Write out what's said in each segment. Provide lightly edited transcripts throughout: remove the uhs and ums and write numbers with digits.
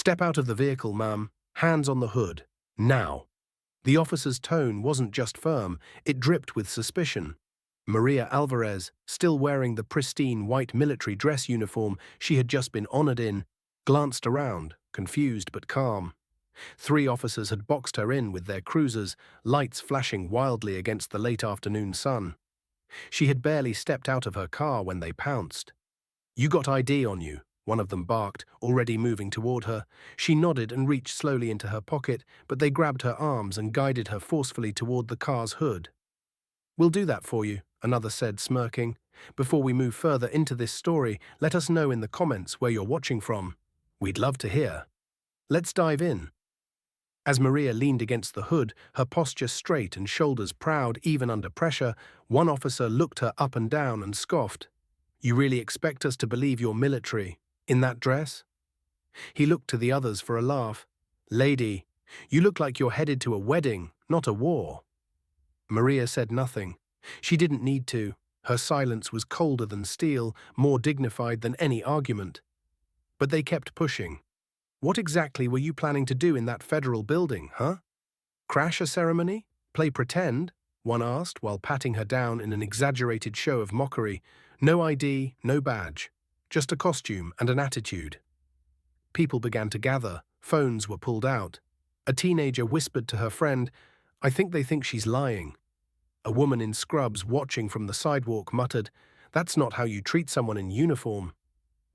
Step out of the vehicle, ma'am. Hands on the hood. Now. The officer's tone wasn't just firm, it dripped with suspicion. Maria Alvarez, still wearing the pristine white military dress uniform she had just been honored in, glanced around, confused but calm. 3 officers had boxed her in with their cruisers, lights flashing wildly against the late afternoon sun. She had barely stepped out of her car when they pounced. "You got ID on you," one of them barked, already moving toward her. She nodded and reached slowly into her pocket, but they grabbed her arms and guided her forcefully toward the car's hood. "We'll do that for you," another said, smirking. "Before we move further into this story, let us know in the comments where you're watching from. We'd love to hear. Let's dive in." As Maria leaned against the hood, her posture straight and shoulders proud even under pressure, one officer looked her up and down and scoffed. "You really expect us to believe you're military, in that dress?" He looked to the others for a laugh. "Lady, you look like you're headed to a wedding, not a war." Maria said nothing. She didn't need to. Her silence was colder than steel, more dignified than any argument. But they kept pushing. "What exactly were you planning to do in that federal building, huh? Crash a ceremony? Play pretend?" one asked while patting her down in an exaggerated show of mockery. "No ID, no badge. Just a costume and an attitude." People began to gather. Phones were pulled out. A teenager whispered to her friend, "I think they think she's lying." A woman in scrubs watching from the sidewalk muttered, "That's not how you treat someone in uniform."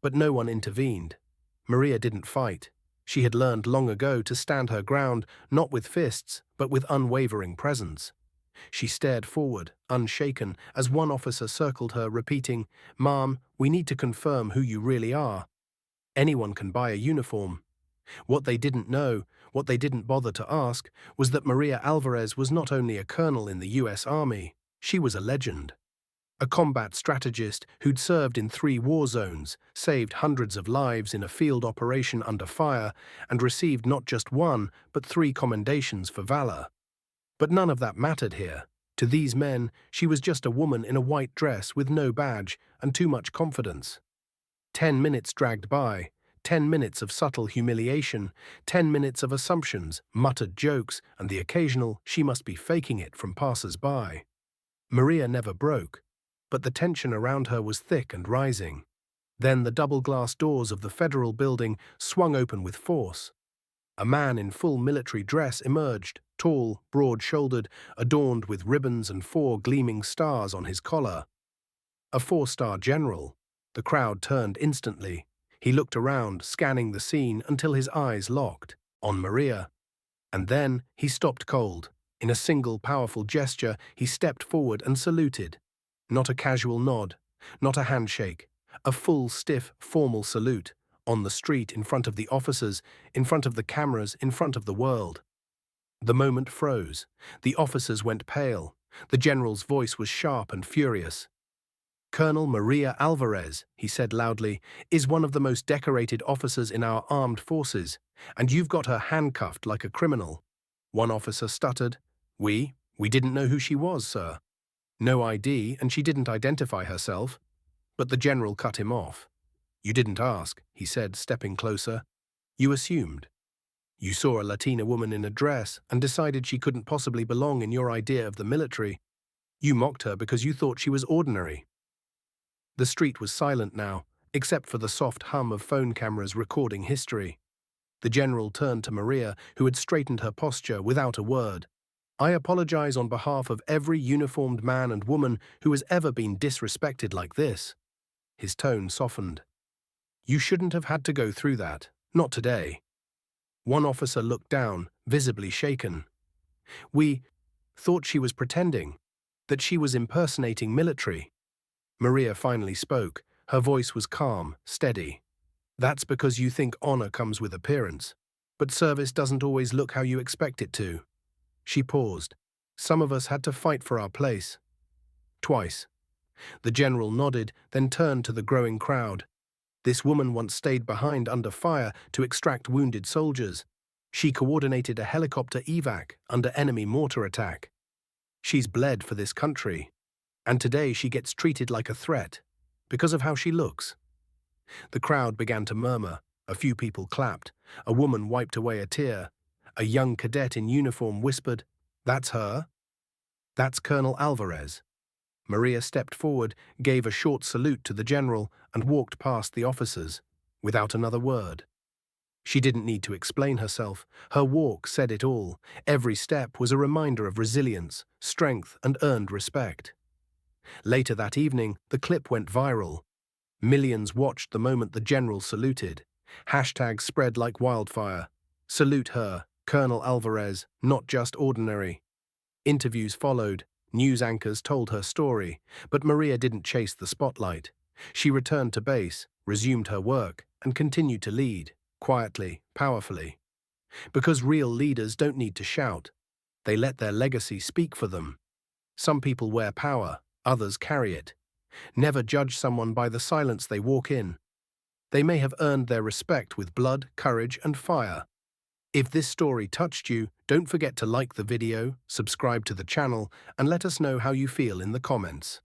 But no one intervened. Maria didn't fight. She had learned long ago to stand her ground, not with fists, but with unwavering presence. She stared forward, unshaken, as one officer circled her, repeating, "Ma'am, we need to confirm who you really are. Anyone can buy a uniform." What they didn't know, what they didn't bother to ask, was that Maria Alvarez was not only a colonel in the US Army, she was a legend. A combat strategist who'd served in 3 war zones, saved hundreds of lives in a field operation under fire, and received not just 1, but 3 commendations for valor. But none of that mattered here. To these men, she was just a woman in a white dress with no badge and too much confidence. 10 minutes dragged by, 10 minutes of subtle humiliation, 10 minutes of assumptions, muttered jokes, and the occasional "she must be faking it" from passers-by. Maria never broke, but the tension around her was thick and rising. Then the double-glass doors of the federal building swung open with force. A man in full military dress emerged, tall, broad-shouldered, adorned with ribbons and 4 gleaming stars on his collar. A 4-star general. The crowd turned instantly. He looked around, scanning the scene until his eyes locked on Maria. And then he stopped cold. In a single powerful gesture, he stepped forward and saluted. Not a casual nod, not a handshake, a full, stiff, formal salute, on the street, in front of the officers, in front of the cameras, in front of the world. The moment froze. The officers went pale. The general's voice was sharp and furious. "Colonel Maria Alvarez," he said loudly, "is one of the most decorated officers in our armed forces, and you've got her handcuffed like a criminal." One officer stuttered, We didn't know who she was, sir." No ID, and she didn't identify herself. But the general cut him off. "You didn't ask," he said, stepping closer. "You assumed. You saw a Latina woman in a dress and decided she couldn't possibly belong in your idea of the military. You mocked her because you thought she was ordinary." The street was silent now, except for the soft hum of phone cameras recording history. The general turned to Maria, who had straightened her posture without a word. "I apologize on behalf of every uniformed man and woman who has ever been disrespected like this." His tone softened. "You shouldn't have had to go through that. Not today." One officer looked down, visibly shaken. "We thought she was pretending, that she was impersonating military." Maria finally spoke. Her voice was calm, steady. "That's because you think honor comes with appearance. But service doesn't always look how you expect it to." She paused. "Some of us had to fight for our place. Twice." The general nodded, then turned to the growing crowd. "This woman once stayed behind under fire to extract wounded soldiers. She coordinated a helicopter evac under enemy mortar attack. She's bled for this country. And today she gets treated like a threat, because of how she looks." The crowd began to murmur. A few people clapped. A woman wiped away a tear. A young cadet in uniform whispered, "That's her? That's Colonel Alvarez." Maria stepped forward, gave a short salute to the general, and walked past the officers, without another word. She didn't need to explain herself. Her walk said it all. Every step was a reminder of resilience, strength, and earned respect. Later that evening, the clip went viral. Millions watched the moment the general saluted. Hashtags spread like wildfire. "Salute her, Colonel Alvarez, not just ordinary." Interviews followed. News anchors told her story, but Maria didn't chase the spotlight. She returned to base, resumed her work, and continued to lead, quietly, powerfully. Because real leaders don't need to shout. They let their legacy speak for them. Some people wear power, others carry it. Never judge someone by the silence they walk in. They may have earned their respect with blood, courage, and fire. If this story touched you, don't forget to like the video, subscribe to the channel, and let us know how you feel in the comments.